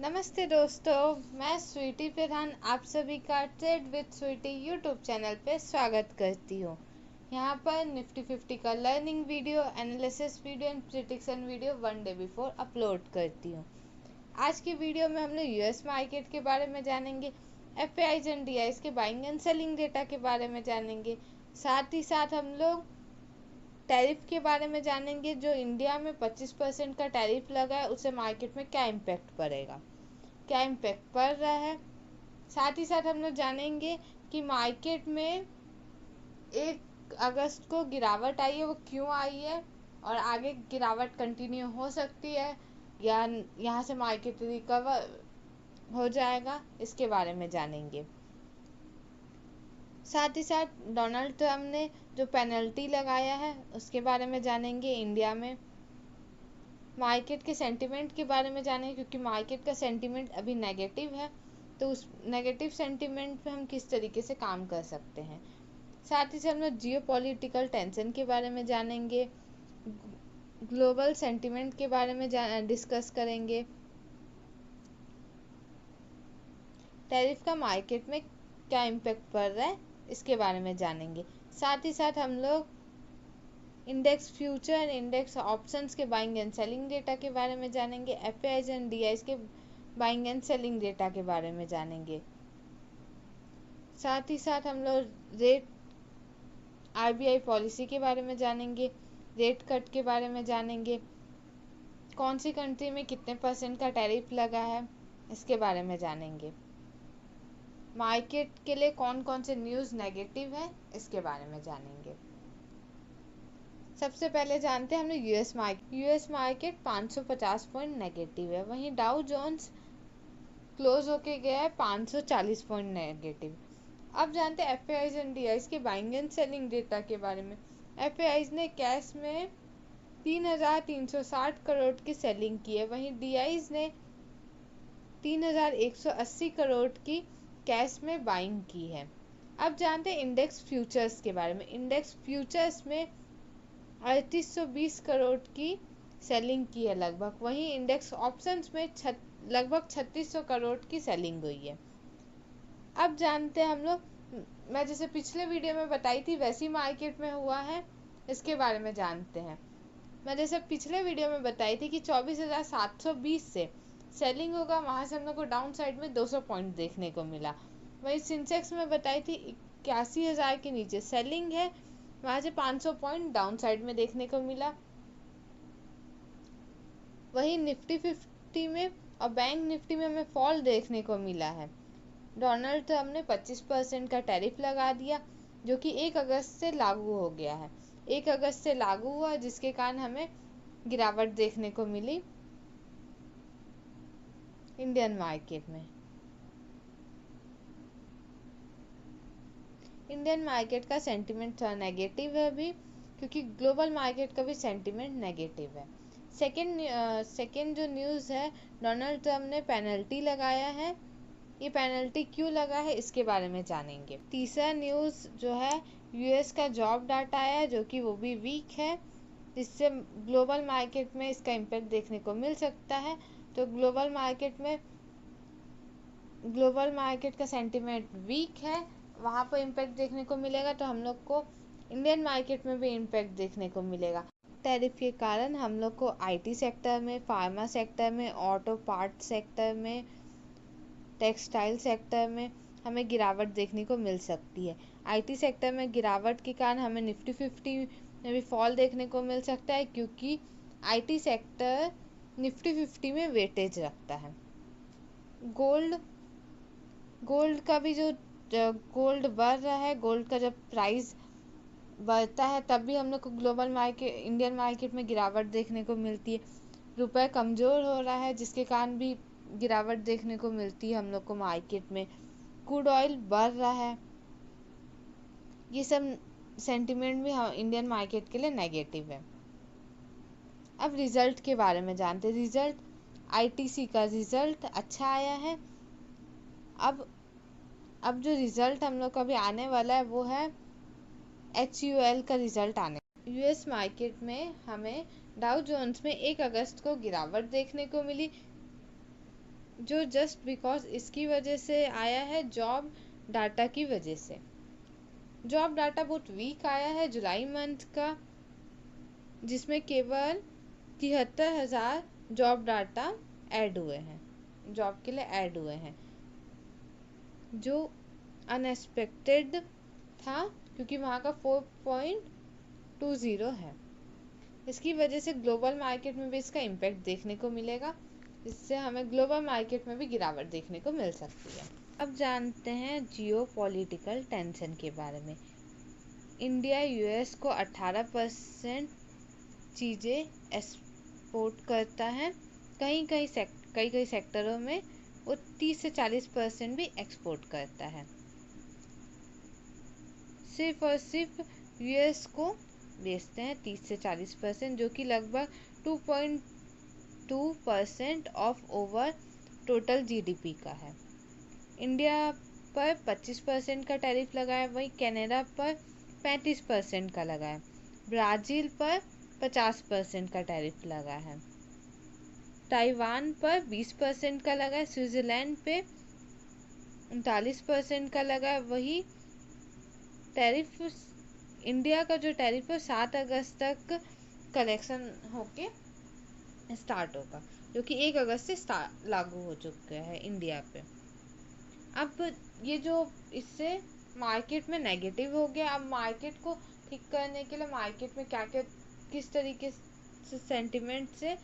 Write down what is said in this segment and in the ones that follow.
नमस्ते दोस्तों, मैं स्वीटी प्रधान आप सभी का trade with Sweety YouTube channel पे स्वागत करती हूँ। यहाँ पर निफ्टी 50 का learning video, analysis video and prediction video one day before upload करती हूँ। आज की वीडियो में हम लोग यूएस मार्केट के बारे में जानेंगे, एफआईज एंड डीआईज के बाइंग एंड सेलिंग डेटा के बारे में जानेंगे। साथ ही साथ हम लोग टैरिफ के बारे में जानेंगे। जो इंडिया में 25% का टैरिफ लगा है, उससे मार्केट में क्या इम्पैक्ट पड़ेगा, क्या इम्पैक्ट पड़ रहा है। साथ ही साथ हम लोग जानेंगे कि मार्केट में 1 अगस्त को गिरावट आई है, वो क्यों आई है और आगे गिरावट कंटिन्यू हो सकती है या यहाँ से मार्केट रिकवर हो जाएगा, इसके बारे में जानेंगे। साथ ही साथ डोनाल्ड ट्रम्प ने जो पेनल्टी लगाया है उसके बारे में जानेंगे। इंडिया में मार्केट के सेंटिमेंट के बारे में जानेंगे, क्योंकि मार्केट का सेंटिमेंट अभी नेगेटिव है, तो उस नेगेटिव सेंटिमेंट पे हम किस तरीके से काम कर सकते हैं। साथ ही साथ हम लोग जियो पॉलिटिकल टेंशन के बारे में जानेंगे, ग्लोबल सेंटिमेंट के बारे में डिस्कस करेंगे, टैरिफ का मार्केट में क्या इम्पैक्ट पड़ रहा है इसके बारे में जानेंगे। साथ ही साथ हम लोग index future and index options के बाइंग एंड सेलिंग डेटा के बारे में जानेंगे। एफआईज एंड डीआईज के बाइंग एंड सेलिंग डेटा के बारे में जानेंगे। साथ ही साथ हम लोग रेट आरबीआई पॉलिसी के बारे में जानेंगे, रेट कट के बारे में जानेंगे, कौन सी कंट्री में कितने % का टैरिफ लगा है इसके बारे में जानेंगे। मार्केट के लिए कौन कौन से न्यूज़ नेगेटिव है इसके बारे में जानेंगे। सबसे पहले जानते हैं हम लोग यूएस मार्केट 550 पॉइंट नेगेटिव है, वहीं डाउ जोन्स क्लोज होके गया है 540 पॉइंट नेगेटिव। अब जानते हैं एफआईज एंड डीआईज के बाइंग एंड सेलिंग डेटा के बारे में। एफआईज ने कैश में 3,360 करोड़ की सेलिंग की है, वहीं डीआईज ने 3,180 करोड़ की कैश में बाइंग की है। अब जानते हैं इंडेक्स फ्यूचर्स के बारे में। इंडेक्स फ्यूचर्स में 3820 करोड़ की सेलिंग की है लगभग, वहीं इंडेक्स ऑप्शंस में लगभग 3600 करोड़ की सेलिंग हुई है। अब जानते हैं हम लोग, मैं जैसे पिछले वीडियो में बताई थी वैसी मार्केट में हुआ है, इसके बारे में जानते हैं। मैं जैसे पिछले वीडियो में बताई थी कि 24,720 से सेलिंग होगा, वहां से हम लोग को डाउन साइड में 200 पॉइंट देखने को मिला। वही सेंसेक्स में बताई थी 81,000 के नीचे सेलिंग है, वहां से 500 पॉइंट डाउन साइड में देखने को मिला। वही निफ्टी 50 में और बैंक निफ्टी में हमें फॉल देखने को मिला है। डोनाल्ड ट्रम्प ने 25% का टैरिफ लगा दिया, जो कि 1 अगस्त से लागू हो गया है। 1 अगस्त से लागू हुआ, जिसके कारण हमें गिरावट देखने को मिली इंडियन मार्केट में। इंडियन मार्केट का सेंटिमेंट थोड़ा नेगेटिव है अभी, क्योंकि ग्लोबल मार्केट का भी सेंटिमेंट नेगेटिव है। सेकेंड जो न्यूज़ है, डोनाल्ड ट्रम्प ने पेनल्टी लगाया है। ये पेनल्टी क्यों लगा है इसके बारे में जानेंगे। तीसरा न्यूज़ जो है, यूएस का जॉब डाटा आया है, जो कि वो भी वीक है, जिससे ग्लोबल मार्केट में इसका इम्पैक्ट देखने को मिल सकता है। तो ग्लोबल मार्केट का सेंटिमेंट वीक है, वहाँ पर इम्पैक्ट देखने को मिलेगा, तो हम लोग को इंडियन मार्केट में भी इम्पैक्ट देखने को मिलेगा। टैरिफ के कारण हम लोग को आईटी सेक्टर में, फार्मा सेक्टर में, ऑटो पार्ट सेक्टर में, टेक्सटाइल सेक्टर में हमें गिरावट देखने को मिल सकती है। आईटी सेक्टर में गिरावट के कारण हमें निफ्टी 50 में भी फॉल देखने को मिल सकता है, क्योंकि आईटी सेक्टर निफ्टी 50 में वेटेज रखता है। गोल्ड का भी जो गोल्ड बढ़ रहा है, गोल्ड का जब प्राइस बढ़ता है तब भी हम लोग को इंडियन मार्केट में गिरावट देखने को मिलती है। रुपए कमज़ोर हो रहा है, जिसके कारण भी गिरावट देखने को मिलती है हम लोग को मार्केट में। क्रूड ऑयल बढ़ रहा है, ये सब सेंटिमेंट भी इंडियन मार्केट के लिए नेगेटिव है। अब रिजल्ट के बारे में जानते हैं। रिजल्ट, आईटीसी का रिजल्ट अच्छा आया है। अब जो रिजल्ट हम लोग का भी आने वाला है वो है HUL का रिजल्ट आने। यूएस मार्केट में हमें डाउ जोन्स में 1 अगस्त को गिरावट देखने को मिली, जो जस्ट बिकॉज इसकी वजह से आया है जॉब डाटा की वजह से। जॉब डाटा बहुत वीक आया है जुलाई मंथ का, जिसमें केवल 73,000 जॉब डाटा ऐड हुए हैं, जॉब के लिए ऐड हुए हैं, जो अनएक्सपेक्टेड था क्योंकि वहाँ का 4.20 है। इसकी वजह से ग्लोबल मार्केट में भी इसका इम्पैक्ट देखने को मिलेगा, इससे हमें ग्लोबल मार्केट में भी गिरावट देखने को मिल सकती है। अब जानते हैं जियो पॉलिटिकल टेंशन के बारे में। इंडिया यूएस को 18% चीज़ें एक्सपोर्ट करता है, कई कई सेक्टरों में वो 30 से 40% भी एक्सपोर्ट करता है। सिर्फ और सिर्फ यूएस को बेचते हैं 30 से 40%, जो कि लगभग 2.2% ऑफ ओवर टोटल जीडीपी का है। इंडिया पर 25% का टैरिफ लगा है, वहीं कनाडा पर 35% का लगा है, ब्राज़ील पर 50% का टैरिफ लगा है, ताइवान पर 20% का लगा है, स्विट्ज़रलैंड पे 39% का लगा है। वही टैरिफ इंडिया का जो टैरिफ है 7 अगस्त तक कलेक्शन होके स्टार्ट होगा, जो कि 1 अगस्त से लागू हो चुका है इंडिया पे। अब ये जो इससे मार्केट में नेगेटिव हो गया, अब मार्केट को ठीक करने के लिए मार्केट में क्या क्या किस तरीके से सेंटिमेंट से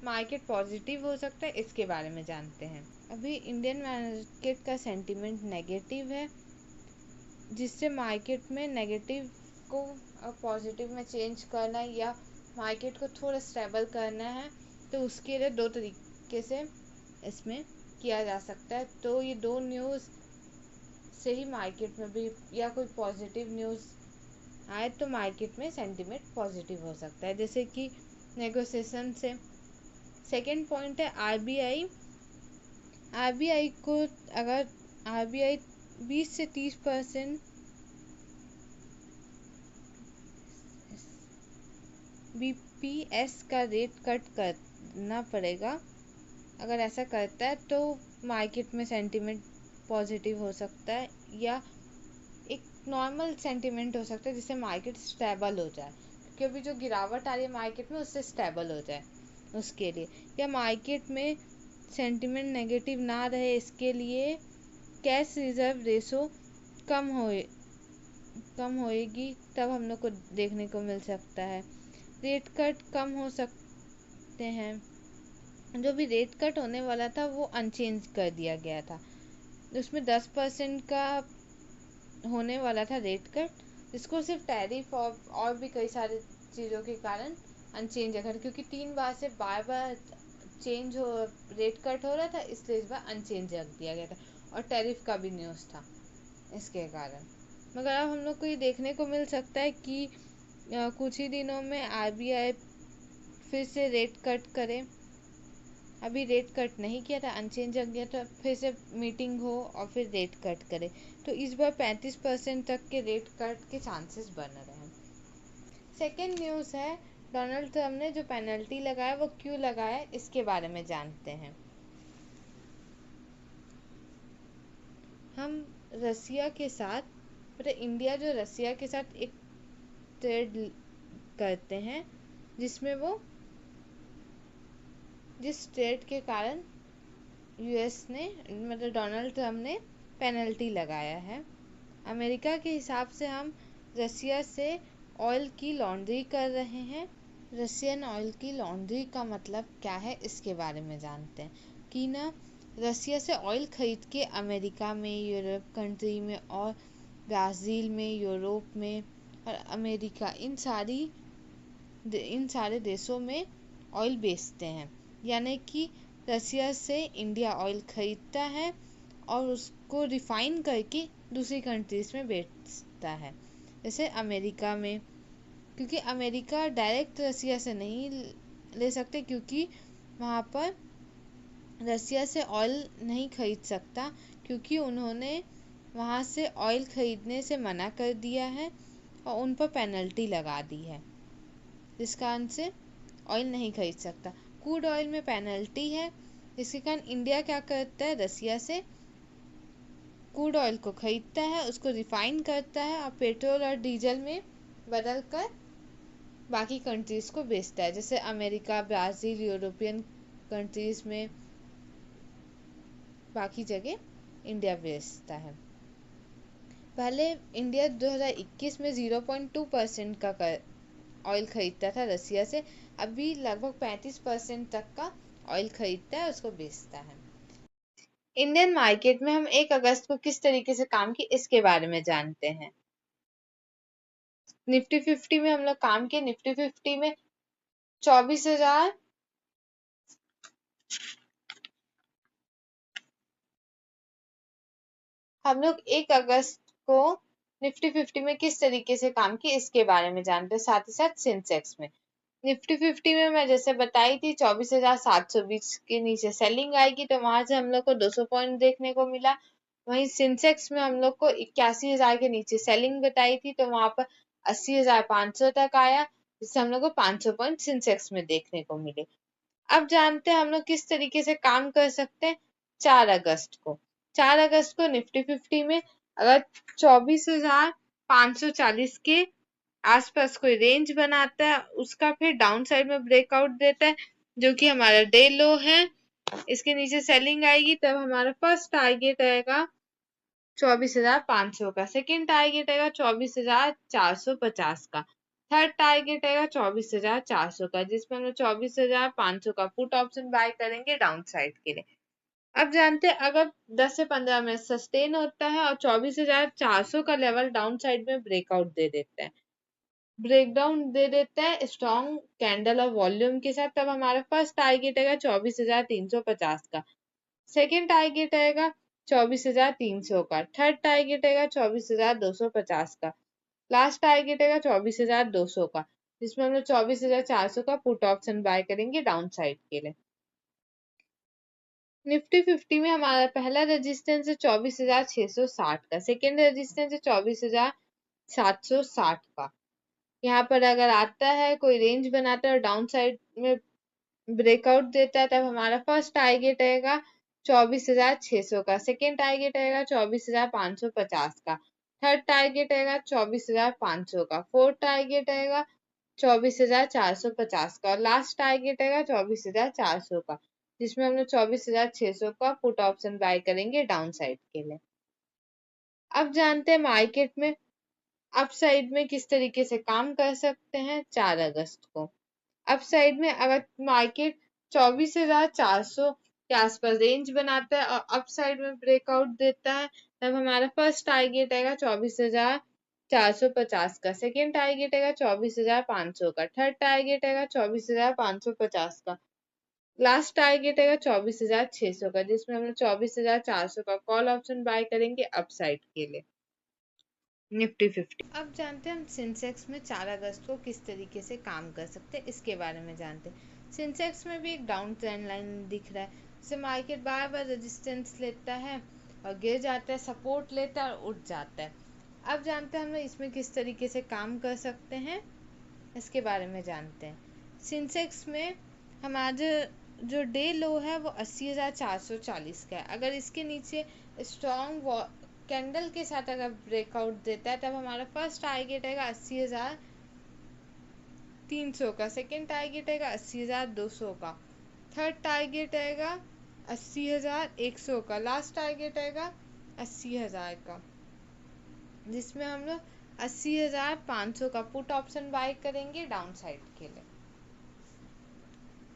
मार्केट पॉजिटिव हो सकता है, इसके बारे में जानते हैं। अभी इंडियन मार्केट का सेंटिमेंट नेगेटिव है, जिससे मार्केट में नेगेटिव को पॉजिटिव में चेंज करना है या मार्केट को थोड़ा स्टेबल करना है, तो उसके लिए 2 तरीके से इसमें किया जा सकता है। तो ये 2 न्यूज़ से ही मार्केट में भी या कोई पॉजिटिव न्यूज़ आए तो मार्केट में सेंटिमेंट पॉजिटिव हो सकता है, जैसे कि नेगोशिएशन से। सेकंड पॉइंट है आरबीआई को, अगर आरबीआई 20 से 30% बीपीएस का रेट कट करना पड़ेगा, अगर ऐसा करता है तो मार्केट में सेंटिमेंट पॉजिटिव हो सकता है या एक नॉर्मल सेंटिमेंट हो सकता है, जिससे मार्केट स्टेबल हो जाए, क्योंकि अभी जो गिरावट आ रही है मार्केट में उससे स्टेबल हो जाए उसके लिए। या मार्केट में सेंटिमेंट नेगेटिव ना रहे, इसके लिए कैश रिजर्व रेशो कम होएगी, तब हम लोग को देखने को मिल सकता है। रेट कट कम हो सकते हैं, जो भी रेट कट होने वाला था वो अनचेंज कर दिया गया था, उसमें 10% का होने वाला था रेट कट, जिसको सिर्फ टैरिफ और भी कई सारे चीज़ों के कारण अनचेंज रखा, क्योंकि 3 बार से बार बार चेंज हो रेट कट हो रहा था, इसलिए इस बार अनचेंज रख दिया गया था, और टैरिफ का भी न्यूज़ था इसके कारण। मगर अब हम लोग को ये देखने को मिल सकता है कि कुछ ही दिनों में आरबीआई फिर से रेट कट करे। अभी रेट कट नहीं किया था, अनचेंज रख गया था, फिर से मीटिंग हो और फिर रेट कट करे, तो इस बार 35% तक के रेट कट के चांसेस बन रहे हैं। सेकेंड न्यूज़ है डोनाल्ड ट्रम्प ने जो पेनल्टी लगाया वो क्यों लगाया, इसके बारे में जानते हैं। हम रसिया के साथ, मतलब इंडिया जो रसिया के साथ एक ट्रेड करते हैं, जिसमें वो जिस ट्रेड के कारण यूएस ने, मतलब डोनाल्ड ट्रम्प ने पेनल्टी लगाया है। अमेरिका के हिसाब से हम रसिया से ऑयल की लॉन्ड्री कर रहे हैं। रसियन ऑयल की लॉन्ड्री का मतलब क्या है, इसके बारे में जानते हैं कि ना, रसिया से ऑयल खरीद के अमेरिका में, यूरोप कंट्री में और ब्राज़ील में, यूरोप में और अमेरिका, इन सारे देशों में ऑयल बेचते हैं। यानी कि रसिया से इंडिया ऑयल खरीदता है और उसको रिफाइन करके दूसरी कंट्रीज़ में बेचता है, जैसे अमेरिका में, क्योंकि अमेरिका डायरेक्ट रसिया से नहीं ले सकते, क्योंकि वहाँ पर रसिया से ऑयल नहीं खरीद सकता, क्योंकि उन्होंने वहाँ से ऑयल खरीदने से मना कर दिया है और उन पर पेनल्टी लगा दी है, जिस कारण से ऑयल नहीं खरीद सकता। क्रूड ऑयल में पेनल्टी है, इसके कारण इंडिया क्या करता है, रसिया से क्रूड ऑयल को खरीदता है, उसको रिफाइन करता है और पेट्रोल और डीजल में बदल कर बाकी कंट्रीज को बेचता है, जैसे अमेरिका, ब्राज़ील, यूरोपियन कंट्रीज में बाकी जगह इंडिया बेचता है। पहले इंडिया 2021 में 0.2% का ऑयल खरीदता था रसिया से, अभी लगभग 35% तक का ऑयल खरीदता है, उसको बेचता है। इंडियन मार्केट में हम 1 अगस्त को किस तरीके से काम की, इसके बारे में जानते हैं। निफ्टी 50 में हम लोग काम किए। निफ्टी 50 में 24,000 हम लोग 1 अगस्त को निफ्टी 50 में किस तरीके से काम की, इसके बारे में जानते हैं। साथ ही साथ सेंसेक्स में निफ्टी 50 में मैं जैसे बताई थी 24,720 के नीचे सेलिंग आएगी, तो वहां से हम लोग को 200 पॉइंट देखने को मिला। वहीं सेंसेक्स में हम लोग को 81,000 के नीचे सेलिंग बताई थी, तो वहां पर 80,500 तक आया, जिससे हम लोग को 500 पॉइंट सेंसेक्स में देखने को मिले। अब जानते हैं हम लोग किस तरीके से काम कर सकते हैं। 4 अगस्त को 4 अगस्त को निफ्टी 50 में अगर 24,540 के आसपास कोई रेंज बनाता है, उसका फिर डाउन साइड में ब्रेकआउट देता है, जो कि हमारा डे लो है, इसके नीचे सेलिंग आएगी, तब हमारा फर्स्ट टारगेट आएगा 24,500 का, सेकेंड टारगेट आएगा 24,450 का, थर्ड टारगेट आएगा 24,400 का, जिसमें हम लोग 24,500 का पुट ऑप्शन बाय करेंगे डाउन साइड के लिए। अब जानते हैं अगर 10 से 15 मिनट सस्टेन होता है और 24,400 का लेवल डाउन साइड में ब्रेकआउट दे देता है, ब्रेकडाउन दे देता है स्ट्रॉन्ग कैंडल और वॉल्यूम के साथ, तब हमारा फर्स्ट टारगेट आएगा 24,350 का, सेकेंड टारगेट आएगा 24,300 का, थर्ड टारगेट आएगा 24,250 का, लास्ट टारगेट आएगा 24,200 का, जिसमें हम लोग 24,400 का पुट ऑप्शन बाय करेंगे डाउन साइड के लिए। निफ्टी 50 में हमारा पहला रेजिस्टेंस है 24,660 का, सेकेंड रेजिस्टेंस है 24,760 का। यहाँ पर अगर आता है कोई रेंज बनाता है और डाउन साइड में ब्रेकआउट देता है, तब हमारा फर्स्ट टारगेट आएगा 24,600 का, सेकेंड टारगेट आएगा 24,550 का, थर्ड टारगेट आएगा 24,500 का, फोर्थ टारगेट आएगा 24,450 का और लास्ट टारगेट आएगा 24,400 का, जिसमें हम लोग 24,600 का पुट ऑप्शन बाय करेंगे डाउन साइड के लिए। अब जानते हैं मार्केट में अप साइड में किस तरीके से काम कर सकते हैं। 4 अगस्त को अप साइड में अगर मार्केट 24,400 के आसपास रेंज बनाता है और अप साइड में ब्रेकआउट देता है, तब हमारा फर्स्ट टारगेट आएगा 24,450 का, सेकेंड टारगेट आएगा 24,500 का, थर्ड टारगेट आएगा 24,550 का, लास्ट टारगेट आएगा 24,600 का, जिसमें हम लोग 24,400 का कॉल ऑप्शन बाय करेंगे अप साइड के लिए निफ्टी 50। अब जानते हैं हम सेंसेक्स में 4 अगस्त को किस तरीके से काम कर सकते हैं, इसके बारे में जानते हैं। सेंसेक्स में भी एक डाउन ट्रेंड लाइन दिख रहा है, जैसे मार्केट बार बार रेजिस्टेंस लेता है और गिर जाता है, सपोर्ट लेता है और उठ जाता है। अब जानते हैं हम लोग इसमें किस तरीके से काम कर सकते हैं, इसके बारे में जानते हैं। सेंसेक्स में हमारा जो डे लो है वो 80,440 का है, अगर इसके नीचे स्ट्रॉन्ग कैंडल के साथ अगर ब्रेकआउट देता है, तब हमारा फर्स्ट टारगेट आएगा 80,300 का, सेकेंड टारगेट आएगा 80,200 का, थर्ड टारगेट आएगा 80,100 का, लास्ट टारगेट आएगा 80,000 का, जिसमें हम लोग 80,500 का पुट ऑप्शन बाय करेंगे डाउन साइड के लिए।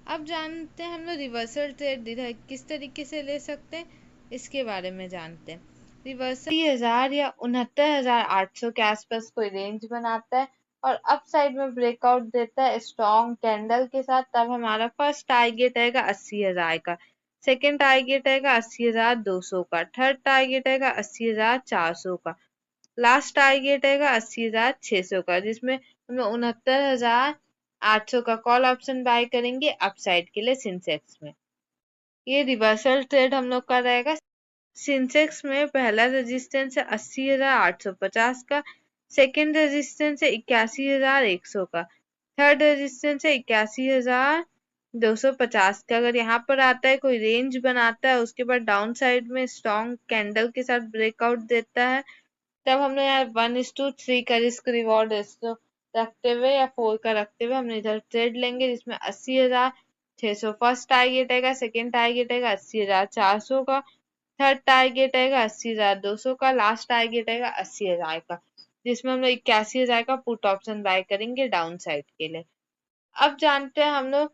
अब जानते हैं हम लोग रिवर्सल ट्रेड इधर किस तरीके से ले सकते हैं, इसके बारे में जानते हैं। रिवर्सल 80,000 या 69,800 के आसपास कोई रेंज बनाता है और अप साइड में ब्रेकआउट देता है स्ट्रॉन्ग कैंडल के साथ, तब हमारा फर्स्ट टारगेट आएगा 80,000 का, सेकेंड टारगेट आएगा 80,200 का, थर्ड टारगेट आएगा 80,400 का, लास्ट टारगेट आएगा 80,600 का, जिसमें हम 69,800 का कॉल ऑप्शन बाय करेंगे अप साइड के लिए सेंसेक्स में। ये रिवर्सल ट्रेड हम लोग का रहेगा। सेंसेक्स में पहला रेजिस्टेंस है 80,850 का, सेकेंड रेजिस्टेंस है 81,100 का, थर्ड रेजिस्टेंस है 81,000 250 का अगर यहाँ पर आता है, कोई रेंज बनाता है, उसके बाद डाउन साइड में स्ट्रॉन्ग कैंडल के साथ ब्रेकआउट देता है, तब हमने यार 1:3 का रिस्क रिवॉर्ड रखते हुए या 4 का रखते हुए हमने इधर ट्रेड लेंगे, जिसमें 80,600 फर्स्ट टारगेट आएगा, सेकेंड टारगेट आएगा 80,400 का, थर्ड टारगेट आएगा 80,200 का, लास्ट टारगेट आएगा 80,000 का, जिसमें हम लोग 81,000 का पुट ऑप्शन बाय करेंगे डाउन साइड के लिए। अब जानते हैं हम लोग,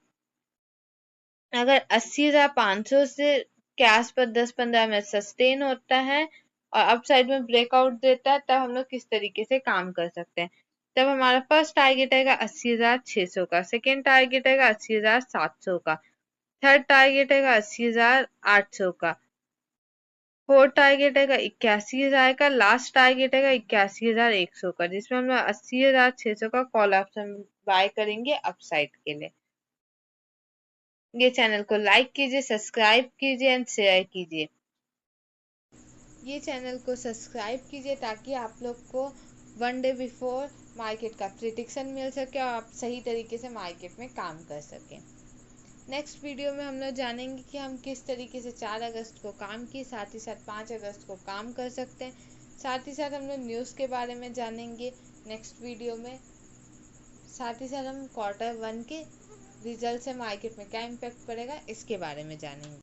अगर 80,500 से के आसपास 10-15 मिनट सस्टेन होता है और अप साइड में ब्रेकआउट देता है, तब हम लोग किस तरीके से काम कर सकते हैं। तब हमारा फर्स्ट टारगेट आएगा 80,600 का, सेकेंड टारगेट आएगा 80,700 का, थर्ड टारगेट आएगा 80,800 का, फोर्थ टारगेट आएगा 81,000 का, लास्ट टारगेट आएगा 81,100 का, जिसमें हम लोग 80,600 का कॉल ऑप्शन बाय करेंगे अपसाइड के लिए। ये चैनल को लाइक कीजिए, सब्सक्राइब कीजिए एंड शेयर कीजिए। ये चैनल को सब्सक्राइब कीजिए ताकि आप लोग को 1 डे बिफोर मार्केट का प्रिडिक्शन मिल सके और आप सही तरीके से मार्केट में काम कर सकें। नेक्स्ट वीडियो में हम लोग जानेंगे कि हम किस तरीके से 4 अगस्त को काम किए, साथ ही साथ 5 अगस्त को काम कर सकते हैं। साथ ही साथ हम लोग न्यूज़ के बारे में जानेंगे नेक्स्ट वीडियो में। साथ ही साथ हम Q1 के रिजल्ट से मार्केट में क्या इम्पैक्ट पड़ेगा इसके बारे में जानेंगे।